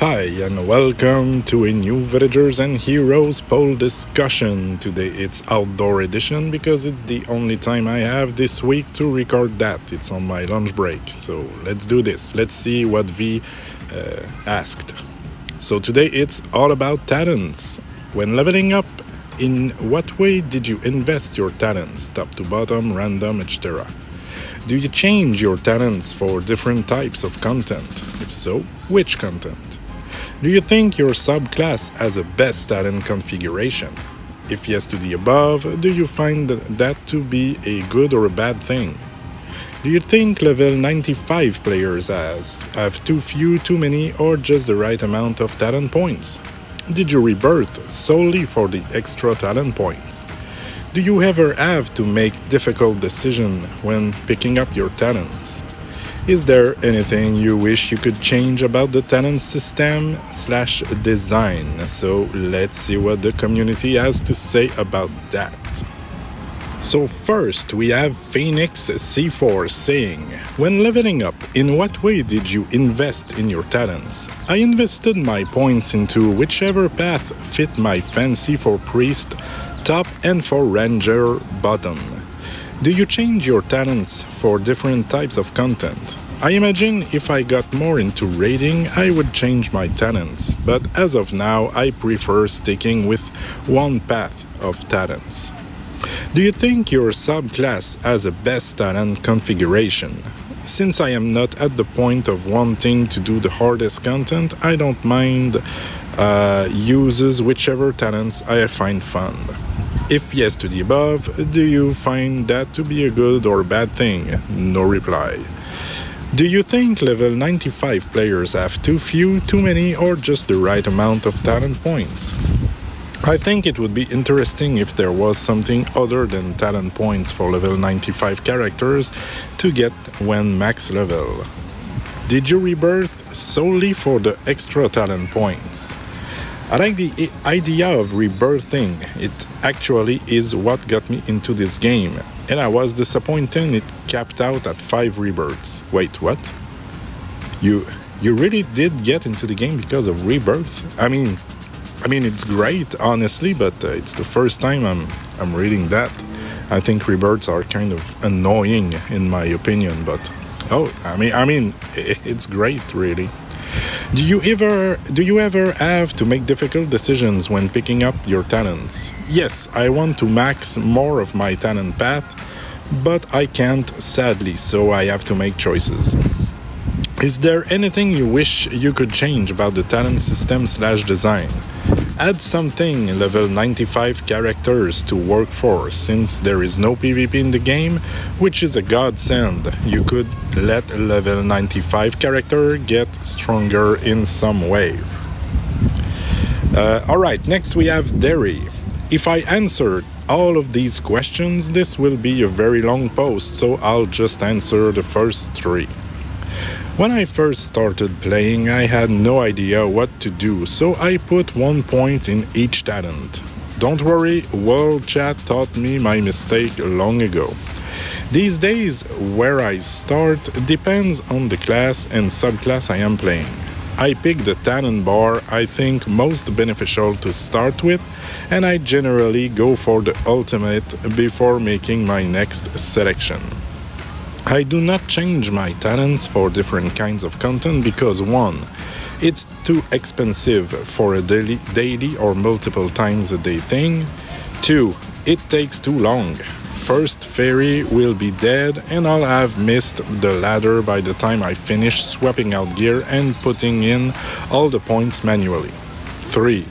Hi, and welcome to a new Villagers and Heroes poll discussion. Today it's outdoor edition because it's the only time I have this week to record that. It's on my lunch break, so let's do this. Let's see what V asked. So today it's all about talents. When leveling up, in what way did you invest your talents, top to bottom, random, etc.? Do you change your talents for different types of content? If so, which content? Do you think your subclass has a best talent configuration? If yes to the above, do you find that to be a good or a bad thing? Do you think level 95 players have too few, too many, or just the right amount of talent points? Did you rebirth solely for the extra talent points? Do you ever have to make difficult decisions when picking up your talents? Is there anything you wish you could change about the talent system/design? So let's see what the community has to say about that. So first we have Phoenix C4 saying, when leveling up, in what way did you invest in your talents? I invested my points into whichever path fit my fancy for priest top and for ranger bottom. Do you change your talents for different types of content? I imagine if I got more into raiding, I would change my talents, but as of now, I prefer sticking with one path of talents. Do you think your subclass has a best talent configuration? Since I am not at the point of wanting to do the hardest content, I don't mind uses whichever talents I find fun. If yes to the above, do you find that to be a good or bad thing? No reply. Do you think level 95 players have too few, too many, or just the right amount of talent points? I think it would be interesting if there was something other than talent points for level 95 characters to get when max level. Did you rebirth solely for the extra talent points? I like the idea of rebirthing. It actually is what got me into this game, and I was disappointed it capped out at 5 rebirths. Wait, what? You really did get into the game because of rebirth? I mean it's great, honestly, but it's the first time I'm reading that. I think rebirths are kind of annoying in my opinion, but it's great, really. Do you ever have to make difficult decisions when picking up your talents? Yes, I want to max more of my talent path, but I can't, sadly, so I have to make choices. Is there anything you wish you could change about the talent system/design? Add something level 95 characters to work for, since there is no PvP in the game, which is a godsend. You could let a level 95 character get stronger in some way. Alright, next we have Derry. If I answered all of these questions, this will be a very long post, so I'll just answer the first 3. When I first started playing, I had no idea what to do, so I put 1 point in each talent. Don't worry, World Chat taught me my mistake long ago. These days, where I start depends on the class and subclass I am playing. I pick the talent bar I think most beneficial to start with, and I generally go for the ultimate before making my next selection. I do not change my talents for different kinds of content because 1. It's too expensive for a daily or multiple times a day thing. 2. It takes too long. First fairy will be dead and I'll have missed the ladder by the time I finish swapping out gear and putting in all the points manually. 3.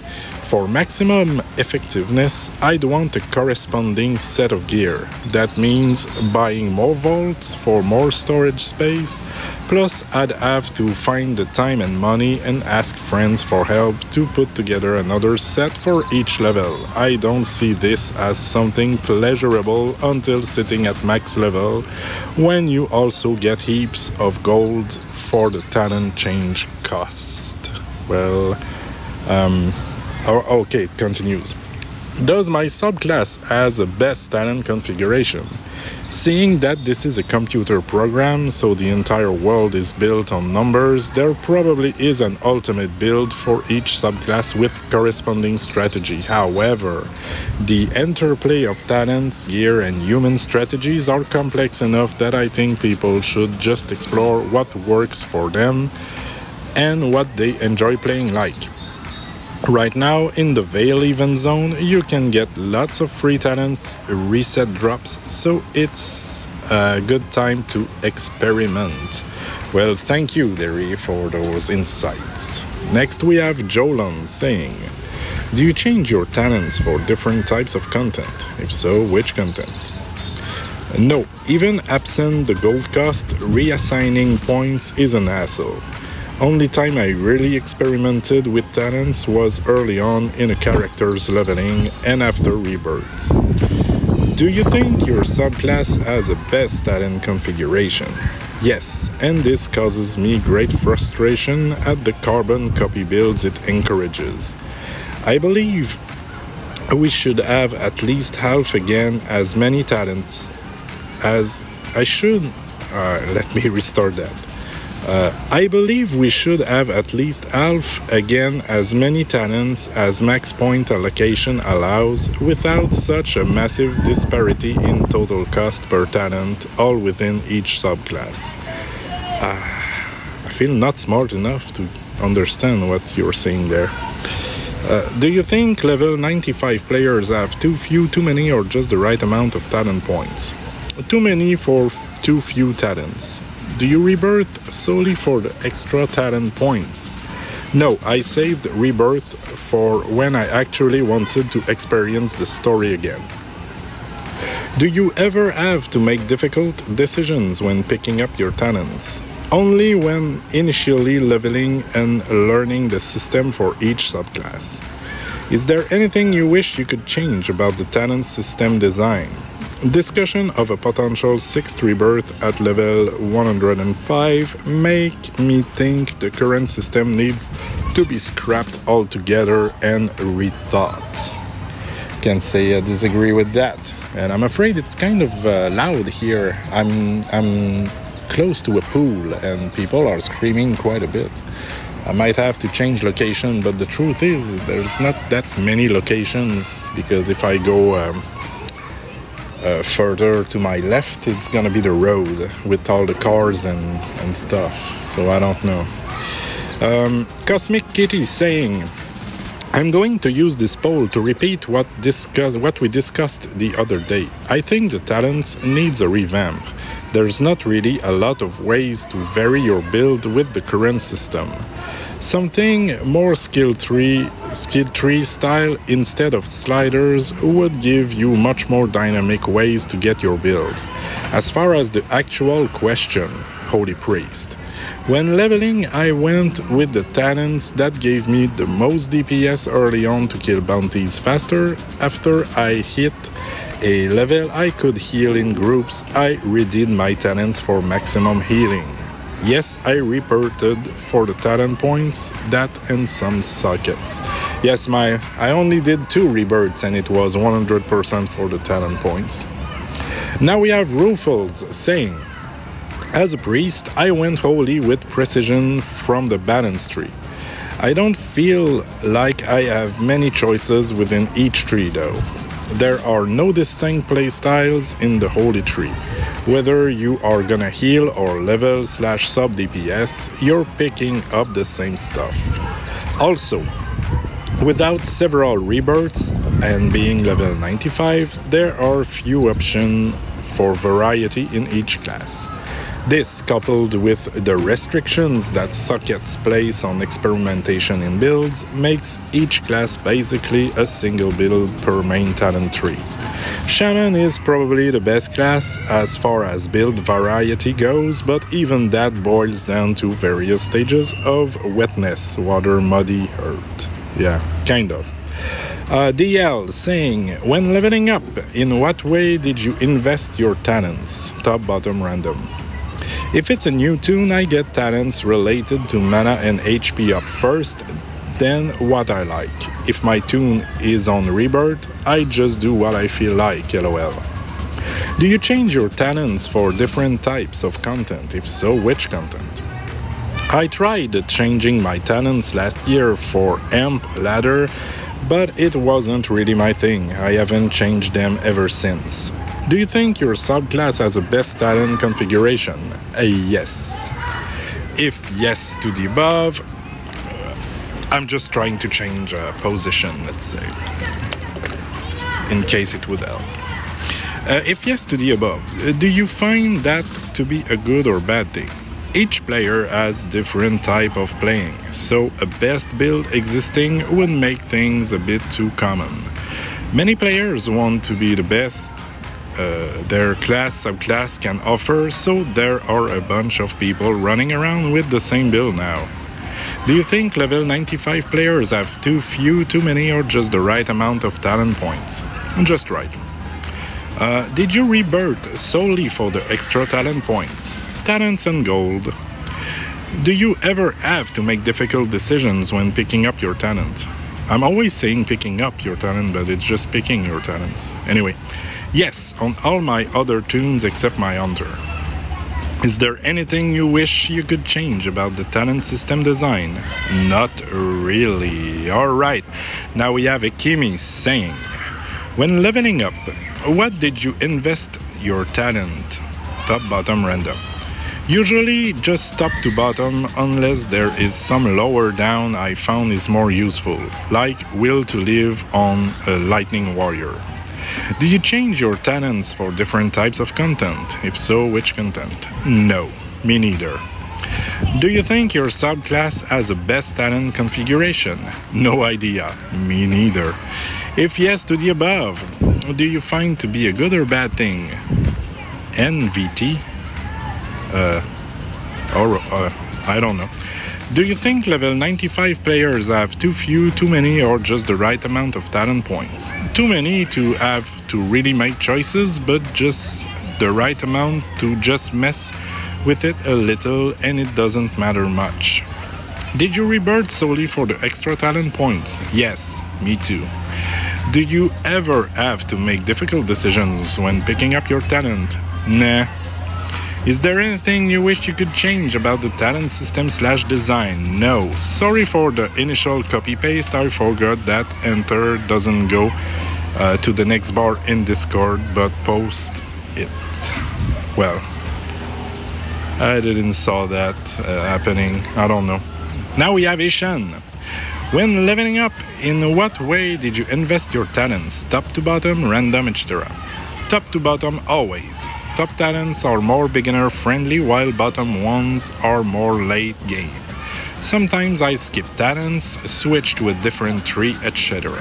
For maximum effectiveness, I'd want a corresponding set of gear. That means buying more vaults for more storage space, plus I'd have to find the time and money and ask friends for help to put together another set for each level. I don't see this as something pleasurable until sitting at max level, when you also get heaps of gold for the talent change cost. Okay, it continues. Does my subclass has a best talent configuration? Seeing that this is a computer program, so the entire world is built on numbers, there probably is an ultimate build for each subclass with corresponding strategy. However, the interplay of talents, gear, and human strategies are complex enough that I think people should just explore what works for them and what they enjoy playing like. Right now, in the Veil event zone, you can get lots of free talents, reset drops, so it's a good time to experiment. Well, thank you, Derry, for those insights. Next, we have Jolan saying, do you change your talents for different types of content? If so, which content? No, even absent the gold cost, reassigning points is an hassle. Only time I really experimented with talents was early on in a character's leveling and after rebirths. Do you think your subclass has a best talent configuration? Yes, and this causes me great frustration at the carbon copy builds it encourages. I believe we should have at least half again as many talents as I should. Let me restart that. I believe we should have at least half again as many talents as max point allocation allows without such a massive disparity in total cost per talent all within each subclass. I feel not smart enough to understand what you're saying there. Do you think level 95 players have too few, too many, or just the right amount of talent points? Too many for too few talents. Do you rebirth solely for the extra talent points? No, I saved rebirth for when I actually wanted to experience the story again. Do you ever have to make difficult decisions when picking up your talents? Only when initially leveling and learning the system for each subclass. Is there anything you wish you could change about the talent system design? Discussion of a potential 6th rebirth at level 105 make me think the current system needs to be scrapped altogether and rethought. Can't say I disagree with that, and I'm afraid it's kind of loud here. I'm close to a pool and people are screaming quite a bit. I might have to change location, but the truth is there's not that many locations, because if I go further to my left, it's gonna be the road with all the cars and stuff, so I don't know. Cosmic Kitty saying, I'm going to use this poll to repeat what we discussed the other day. I think the talents needs a revamp. There's not really a lot of ways to vary your build with the current system. Something more skill tree style instead of sliders would give you much more dynamic ways to get your build. As far as the actual question, Holy Priest. When leveling, I went with the talents that gave me the most DPS early on to kill bounties faster. After I hit a level I could heal in groups, I redid my talents for maximum healing. Yes, I reported for the talent points, that and some sockets. Yes, I only did 2 rebirths and it was 100% for the talent points. Now we have Rufles saying, as a priest, I went holy with precision from the balance tree. I don't feel like I have many choices within each tree though. There are no distinct playstyles in the holy tree. Whether you are gonna heal or level / sub DPS, you're picking up the same stuff. Also, without several rebirths and being level 95, there are few options for variety in each class. This, coupled with the restrictions that sockets place on experimentation in builds, makes each class basically a single build per main talent tree. Shaman is probably the best class as far as build variety goes, but even that boils down to various stages of wetness, water, muddy, earth. Yeah, kind of. DL saying, when leveling up, in what way did you invest your talents? Top, bottom, random. If it's a new toon, I get talents related to mana and HP up first, than what I like. If my tune is on rebirth, I just do what I feel like, lol. Do you change your talents for different types of content? If so, which content? I tried changing my talents last year for amp ladder, but it wasn't really my thing. I haven't changed them ever since. Do you think your subclass has a best talent configuration? Yes. If yes to the above, I'm just trying to change a position, let's say, in case it would help. If yes to the above, do you find that to be a good or bad thing? Each player has different type of playing, so a best build existing would make things a bit too common. Many players want to be the best their class subclass can offer, so there are a bunch of people running around with the same build now. Do you think level 95 players have too few, too many, or just the right amount of talent points? Just right. Did you rebirth solely for the extra talent points? Talents and gold. Do you ever have to make difficult decisions when picking up your talent? I'm always saying picking up your talent, but it's just picking your talents. Anyway, yes, on all my other tunes except my Hunter. Is there anything you wish you could change about the talent system design? Not really. Alright, now we have a Kimi saying, when leveling up, what did you invest your talent? Top, bottom, random. Usually just top to bottom, unless there is some lower down I found is more useful, like Will to Live on a Lightning Warrior. Do you change your talents for different types of content? If so, which content? No, me neither. Do you think your subclass has a best talent configuration? No idea, me neither. If yes to the above, do you find to be a good or bad thing? NVT? I don't know. Do you think level 95 players have too few, too many, or just the right amount of talent points? Too many to have to really make choices, but just the right amount to just mess with it a little, and it doesn't matter much. Did you rebirth solely for the extra talent points? Yes, me too. Do you ever have to make difficult decisions when picking up your talent? Nah. Is there anything you wish you could change about the talent system/design? No. Sorry for the initial copy-paste, I forgot that enter doesn't go to the next bar in Discord, but post it. Well, I didn't saw that happening, I don't know. Now we have Ishan. When leveling up, in what way did you invest your talents? Top to bottom, random, etc. Top to bottom always. Top talents are more beginner friendly while bottom ones are more late game. Sometimes I skip talents, switch to a different tree, etc.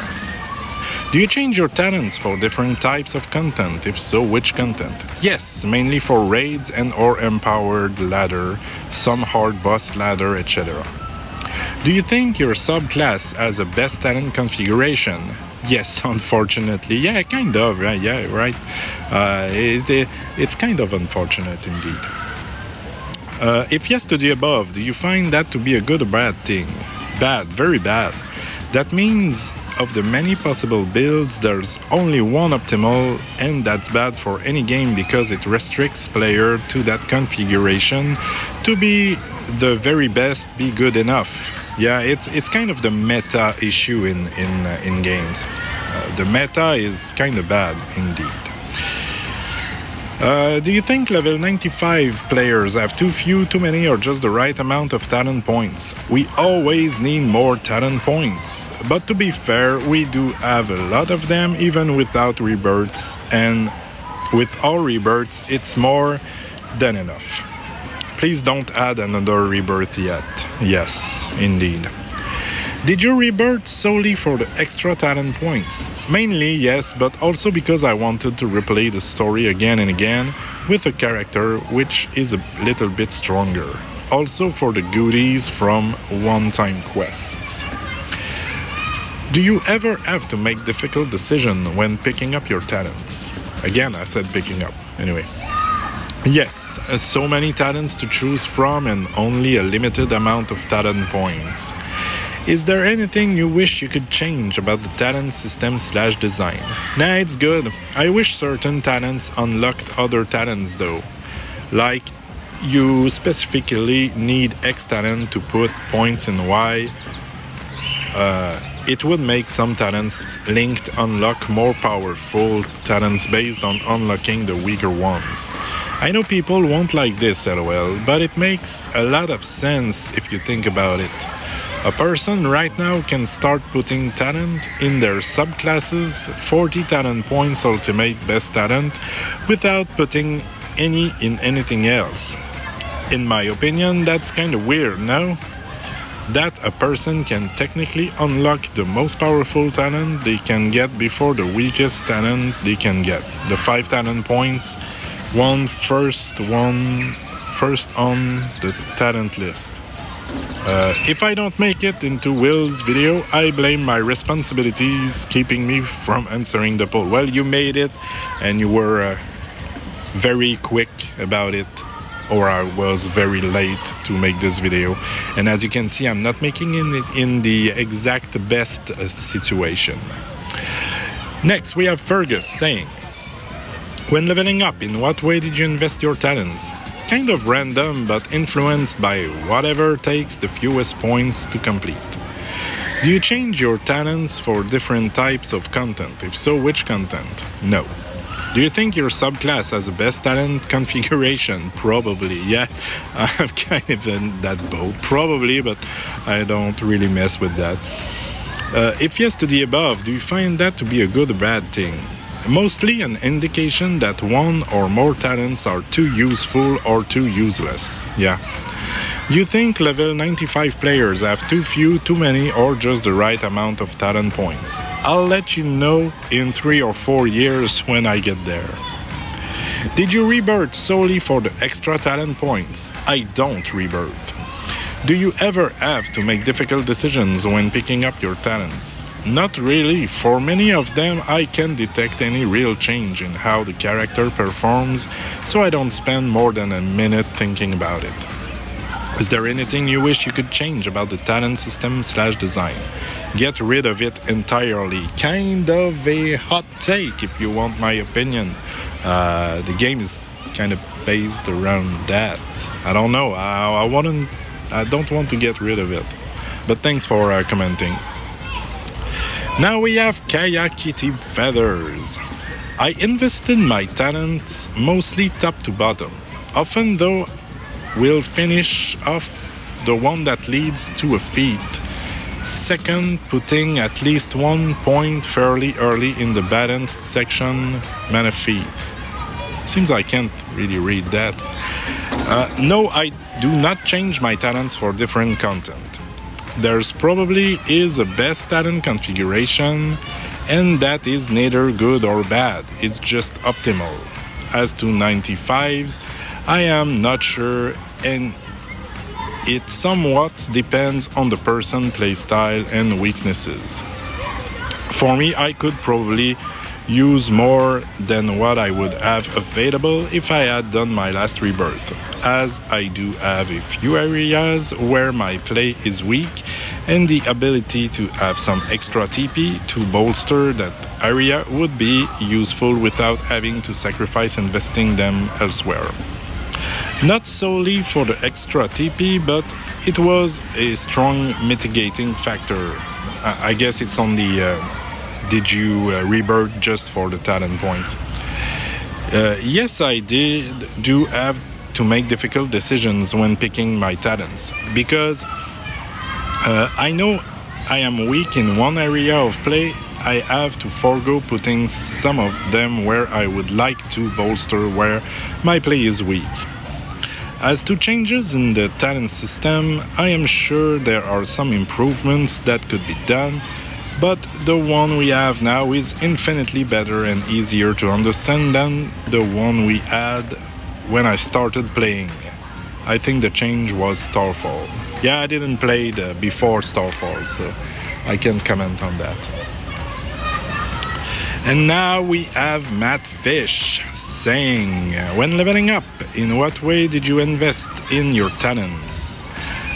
Do you change your talents for different types of content? If so, which content? Yes, mainly for raids and or empowered ladder, some hard boss ladder, etc. Do you think your subclass has a best talent configuration? Yes, unfortunately. Yeah, kind of. Yeah, right. It's kind of unfortunate indeed. If yes to the above, do you find that to be a good or bad thing? Bad, very bad. That means of the many possible builds, there's only one optimal, and that's bad for any game because it restricts player to that configuration to be the very best, be good enough. Yeah, it's kind of the meta issue in games. The meta is kind of bad indeed. Do you think level 95 players have too few, too many, or just the right amount of talent points? We always need more talent points. But to be fair, we do have a lot of them even without rebirths, and with all rebirths, it's more than enough. Please don't add another rebirth yet. Yes, indeed. Did you rebirth solely for the extra talent points? Mainly, yes, but also because I wanted to replay the story again and again with a character which is a little bit stronger. Also for the goodies from one-time quests. Do you ever have to make difficult decisions when picking up your talents? Again, I said picking up. Anyway. Yes, so many talents to choose from and only a limited amount of talent points. Is there anything you wish you could change about the talent system / design? Nah, it's good. I wish certain talents unlocked other talents though. Like, you specifically need X talent to put points in Y. It would make some talents linked unlock more powerful talents based on unlocking the weaker ones. I know people won't like this, lol, but it makes a lot of sense if you think about it. A person right now can start putting talent in their subclasses, 40 talent points ultimate best talent, without putting any in anything else. In my opinion, that's kinda weird, no? That a person can technically unlock the most powerful talent they can get before the weakest talent they can get. The 5 talent points, first on the talent list. If I don't make it into Will's video, I blame my responsibilities keeping me from answering the poll. Well, you made it, and you were very quick about it, or I was very late to make this video. And as you can see, I'm not making it in the exact best situation. Next, we have Fergus saying, when leveling up, in what way did you invest your talents? Kind of random, but influenced by whatever takes the fewest points to complete. Do you change your talents for different types of content? If so, which content? No. Do you think your subclass has the best talent configuration? Probably, yeah. I'm kind of in that boat. Probably, but I don't really mess with that. If yes to the above, do you find that to be a good or bad thing? Mostly an indication that one or more talents are too useful or too useless. Yeah. Do you think level 95 players have too few, too many, or just the right amount of talent points? I'll let you know in 3 or 4 years when I get there. Did you rebirth solely for the extra talent points? I don't rebirth. Do you ever have to make difficult decisions when picking up your talents? Not really. For many of them, I can't detect any real change in how the character performs, so I don't spend more than a minute thinking about it. Is there anything you wish you could change about the talent system / design? Get rid of it entirely. Kind of a hot take if you want my opinion. The game is kind of based around that. I don't know. I don't want to get rid of it. But thanks for commenting. Now we have Kaya Kitty Feathers. I invested my talents mostly top to bottom. Often though, we'll finish off the one that leads to a feat. Second, putting at least 1 point fairly early in the balanced section, mana feat. Seems I can't really read that. No, I do not change my talents for different content. There's probably is a best talent configuration, and that is neither good or bad, it's just optimal. As to 95s, I am not sure, and it somewhat depends on the person, playstyle, and weaknesses. For me, I could probably use more than what I would have available if I had done my last rebirth, as I do have a few areas where my play is weak, and the ability to have some extra TP to bolster that area would be useful without having to sacrifice investing them elsewhere. Not solely for the extra TP, but it was a strong mitigating factor. I guess it's on the did you rebirth just for the talent points? Yes, I do have to make difficult decisions when picking my talents, because I know I am weak in one area of play. I have to forego putting some of them where I would like to bolster where my play is weak. As to changes in the talent system, I am sure there are some improvements that could be done, but the one we have now is infinitely better and easier to understand than the one we had when I started playing. I think the change was Starfall. Yeah, I didn't play before Starfall, so I can't comment on that. And now we have Matt Fish saying, when leveling up, in what way did you invest in your talents?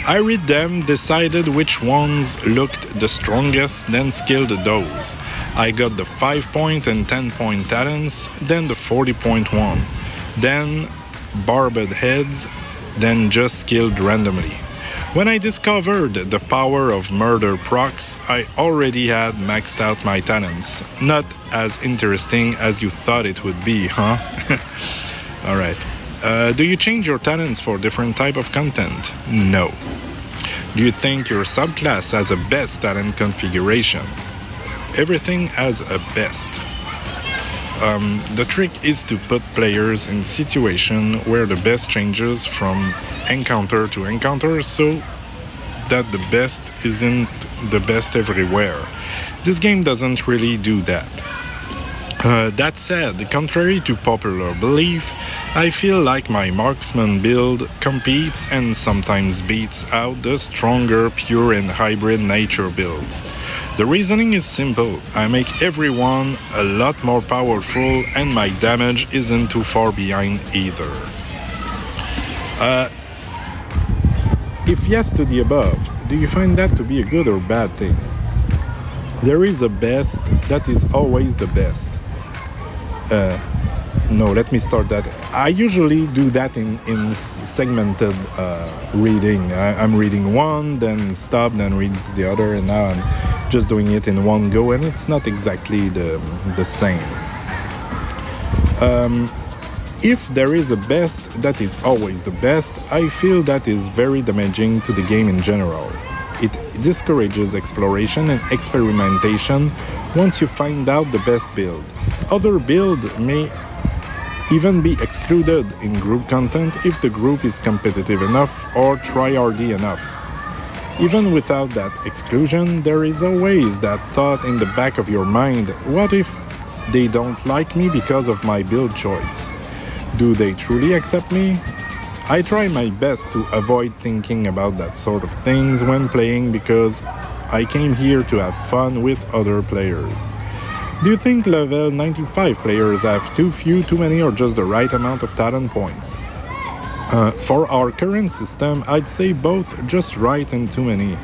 I read them, decided which ones looked the strongest, then skilled those. I got the 5-point and 10-point talents, then the 40-point one. Then barbed heads, then just skilled randomly. When I discovered the power of murder procs, I already had maxed out my talents. Not as interesting as you thought it would be, huh? Alright. Do you change your talents for different type of content? No. Do you think your subclass has a best talent configuration? Everything has a best. The trick is to put players in situation where the best changes from encounter to encounter so that the best isn't the best everywhere. This game doesn't really do that. That said, contrary to popular belief, I feel like my marksman build competes and sometimes beats out the stronger pure and hybrid nature builds. The reasoning is simple. I make everyone a lot more powerful and my damage isn't too far behind either. If yes to the above, do you find that to be a good or bad thing? There is a best that is always the best. No, let me start that. I usually do that in segmented reading. I'm reading one, then stop, then reads the other, and now I'm just doing it in one go, and it's not exactly the same. If there is a best that is always the best, I feel that is very damaging to the game in general. It discourages exploration and experimentation once you find out the best build. Other builds may even be excluded in group content if the group is competitive enough or tryhardy enough. Even without that exclusion, there is always that thought in the back of your mind, what if they don't like me because of my build choice? Do they truly accept me? I try my best to avoid thinking about that sort of things when playing because I came here to have fun with other players. Do you think level 95 players have too few, too many, or just the right amount of talent points? For our current system, I'd say both just right and too many.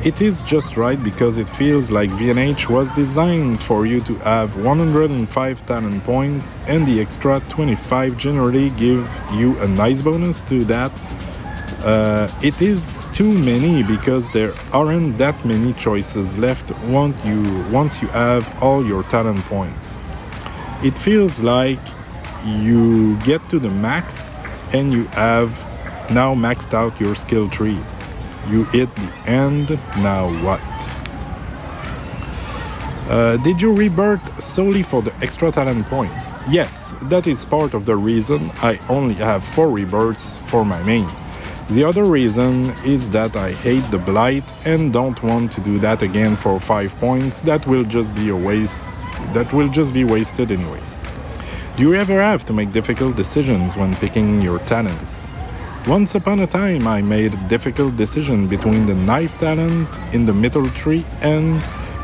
It is just right because it feels like VNH was designed for you to have 105 talent points and the extra 25 generally give you a nice bonus to that. It is too many because there aren't that many choices left once you have all your talent points. It feels like you get to the max and you have now maxed out your skill tree. You hit the end, now what? Did you rebirth solely for the extra talent points? Yes, that is part of the reason I only have 4 rebirths for my main. The other reason is that I hate the blight and don't want to do that again for 5 points. That will just be a waste. That will just be wasted anyway. Do you ever have to make difficult decisions when picking your talents? Once upon a time, I made a difficult decision between the knife talent in the middle tree and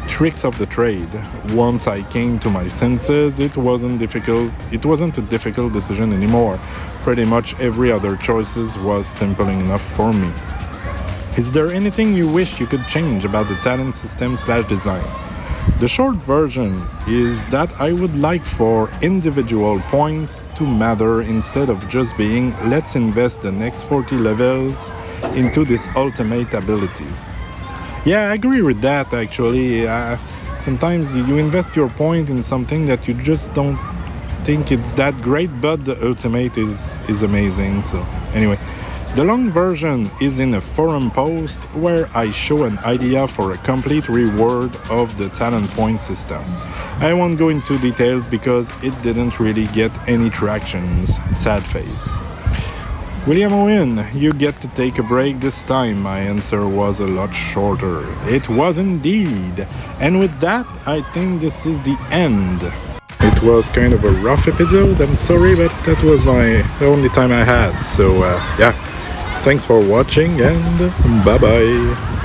tricks of the trade. Once I came to my senses, it wasn't a difficult decision anymore. Pretty much every other choices was simple enough for me. Is there anything you wish you could change about the talent system/design? The short version is that I would like for individual points to matter instead of just being let's invest the next 40 levels into this ultimate ability. Yeah, I agree with that actually. Sometimes you invest your point in something that you just don't think it's that great, but the ultimate is amazing. So anyway, the long version is in a forum post where I show an idea for a complete reward of the talent point system. I won't go into details because it didn't really get any traction. Sad face. William Hououin, you get to take a break this time. My answer was a lot shorter. It was indeed. And with that, I think this is the end. It was kind of a rough episode, I'm sorry, but that was the only time I had. So yeah, thanks for watching and bye-bye.